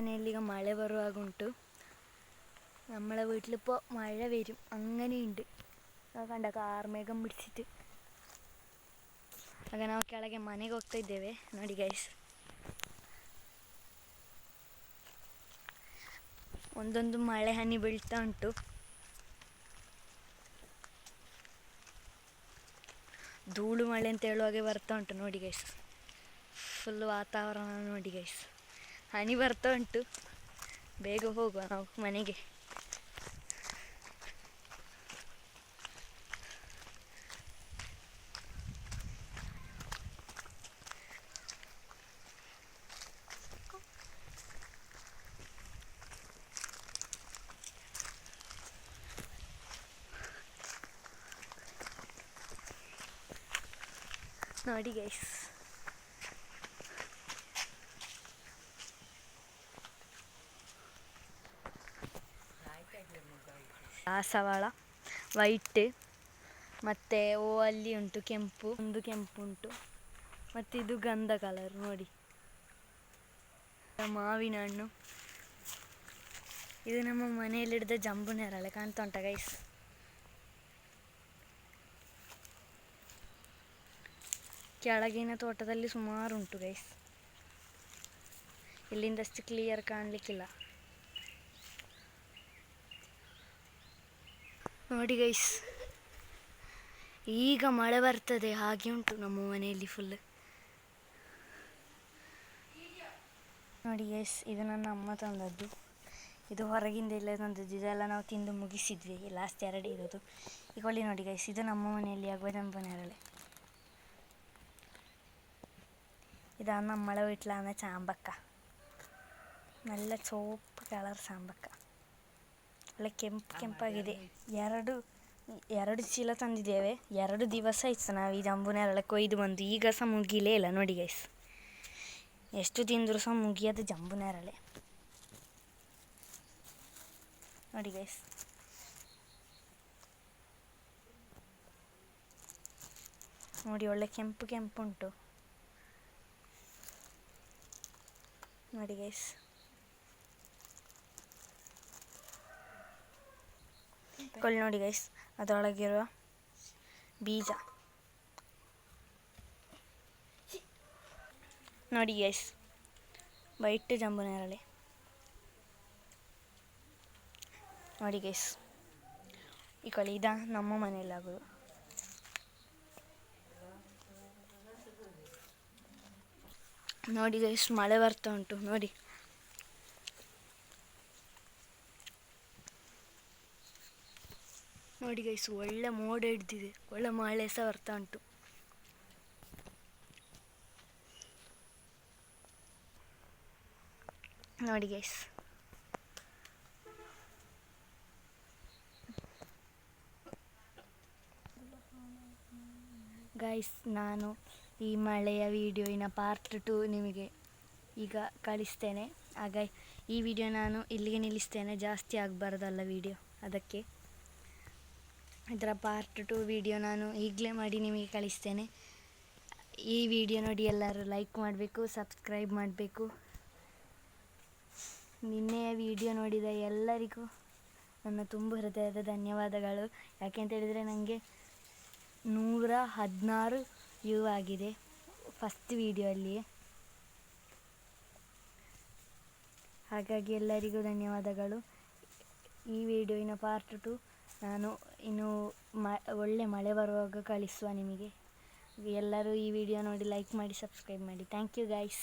മനയിൽ മഴ ബറുവാകുണ്ട്. നമ്മളെ വീട്ടിലിപ്പോൾ മഴ വരും അങ്ങനെയുണ്ട്. കണ്ട കാർമേഘം പിടിച്ചിട്ട്. ಆಗ ನಾವು ಕೆಳಗೆ ಮನೆಗೆ ಹೋಗ್ತಾ ಇದ್ದೇವೆ ನೋಡಿ ಗೈಸ್. ಒಂದೊಂದು ಮಳೆ ಹನಿ ಬೀಳ್ತಾ ಉಂಟು. ಧೂಳು ಮಳೆ ಅಂತ ಹೇಳುವಾಗೆ ಬರ್ತಾ ಉಂಟು ನೋಡಿ ಗೈಸ್. ಫುಲ್ ವಾತಾವರಣ ನೋಡಿ ಗೈಸ್. ಹನಿ ಬರ್ತಾ ಉಂಟು. ಬೇಗ ಹೋಗುವ ನಾವು ಮನೆಗೆ. ನೋಡಿ ಗೈಸ್, ದಾಸವಾಳ ವೈಟ್ ಮತ್ತು ಅಲ್ಲಿ ಉಂಟು ಕೆಂಪು, ಒಂದು ಕೆಂಪು ಉಂಟು, ಮತ್ತು ಇದು ಗಂಧ ಕಲರ್ ನೋಡಿ. ಮಾವಿನ ಹಣ್ಣು. ಇದು ನಮ್ಮ ಮನೆಯಲ್ಲಿ ಹಿಡಿದ ಜಂಬು ನೇರಳೆ ಕಾಣ್ತಾ ಉಂಟ ಗೈಸ್. ಕೆಳಗಿನ ತೋಟದಲ್ಲಿ ಸುಮಾರು ಉಂಟು ಗೈಸ್. ಇಲ್ಲಿಂದಷ್ಟು ಕ್ಲಿಯರ್ ಕಾಣಲಿಕ್ಕಿಲ್ಲ ನೋಡಿ ಗೈಸ್. ಈಗ ಮಳೆ ಬರ್ತದೆ ಹಾಗೆ ಉಂಟು ನಮ್ಮ ಮನೆಯಲ್ಲಿ ಫುಲ್. ನೋಡಿ ಗೈಸ್, ಇದು ನನ್ನ ಅಮ್ಮ ತಂದದ್ದು. ಇದು ಹೊರಗಿಂದ ಇಲ್ಲ ತಂದದ್ದು. ಇದೆಲ್ಲ ನಾವು ತಿಂದು ಮುಗಿಸಿದ್ವಿ. ಲಾಸ್ಟ್ 2 ಇರೋದು. ಈಗ ಒಳ್ಳೆ ನೋಡಿ ಗೈಸ್, ಇದು ನಮ್ಮ ಮನೆಯಲ್ಲಿ ಆಗುವ ಜಂಬು ನೇರಳೆ. ഇതാണ് നമ്മളെ വീട്ടിലാണ് ചാമ്പക്ക. നല്ല ചുവപ്പ് കളർ ചാമ്പക്ക. നല്ല ಕೆಂಪಾಗಿದೆ. ಎರಡು ಚೀಲ ತಂದಿದ್ದೇವೆ. 2 ದಿವಸ ಆಯ್ತು ನಾವು ಈ ಜಂಬು ನೇರಳೆ ಕೊಯ್ದು ಬಂದು. ಈಗ ಸಹ ಮುಗಿಲೇ ಇಲ್ಲ ನೋಡಿ ಗೈಸ್. ಎಷ್ಟು ತಿಂದರೂ ಸಹ ಮುಗಿಯದ ಜಂಬು ನೇರಳೆ ನೋಡಿ ಗೈಸ್. ನೋಡಿ ಒಳ್ಳೆ ಕೆಂಪು ಉಂಟು ನೋಡಿ ಗೈಸ್. ಕೊಳ್ಳಿ ನೋಡಿ ಗೈಸ್, ಅದರೊಳಗಿರುವ ಬೀಜ ನೋಡಿ ಗೈಸ್. ವೈಟ್ ಜಂಬು ನೇರಳೆ ನೋಡಿ ಗೈಸ್. ಈ ಕೊಳ್ಳಿ ಇದ ನಮ್ಮ ಮನೆಯಲ್ಲಾಗೋದು. ನೋಡಿ ಗೈಸ್, ಮಳೆ ಬರ್ತಾ ಉಂಟು ನೋಡಿ. ನೋಡಿ ಗೈಸ್, ಒಳ್ಳೆ ಮೋಡ ಹಿಡ್ದಿದೆ. ಒಳ್ಳೆ ಮಳೆ ಸಹ ಬರ್ತಾ ಉಂಟು. ನೋಡಿ ಗೈಸ್, ನಾನು ಈ ಮಳೆಯ ವಿಡಿಯೋವಿನ ಪಾರ್ಟ್ 2 ನಿಮಗೆ ಈಗ ಕಳಿಸ್ತೇನೆ. ಆಗ ಈ ವಿಡಿಯೋ ನಾನು ಇಲ್ಲಿಗೆ ನಿಲ್ಲಿಸ್ತೇನೆ. ಜಾಸ್ತಿ ಆಗಬಾರ್ದಲ್ಲ ವಿಡಿಯೋ, ಅದಕ್ಕೆ ಇದರ ಪಾರ್ಟ್ 2 ವಿಡಿಯೋ ನಾನು ಈಗಲೇ ಮಾಡಿ ನಿಮಗೆ ಕಳಿಸ್ತೇನೆ. ಈ ವಿಡಿಯೋ ನೋಡಿ ಎಲ್ಲರೂ ಲೈಕ್ ಮಾಡಬೇಕು, ಸಬ್ಸ್ಕ್ರೈಬ್ ಮಾಡಬೇಕು. ನಿನ್ನೆಯ ವಿಡಿಯೋ ನೋಡಿದ ಎಲ್ಲರಿಗೂ ನನ್ನ ತುಂಬ ಹೃದಯದ ಧನ್ಯವಾದಗಳು. ಯಾಕೆಂತ ಹೇಳಿದರೆ ನನಗೆ 116 ವ್ಯೂ ಆಗಿದೆ ಫಸ್ಟ್ ವಿಡಿಯೋಲ್ಲಿ. ಹಾಗಾಗಿ ಎಲ್ಲರಿಗೂ ಧನ್ಯವಾದಗಳು. ಈ ವಿಡಿಯೋವಿನ ಪಾರ್ಟ್ 2 ನಾನು ಇನ್ನು ಒಳ್ಳೆ ಮಳೆ ಬರುವಾಗ ಕಳಿಸುವ ನಿಮಗೆ. ಎಲ್ಲರೂ ಈ ವಿಡಿಯೋ ನೋಡಿ ಲೈಕ್ ಮಾಡಿ, ಸಬ್ಸ್ಕ್ರೈಬ್ ಮಾಡಿ. Thank you guys.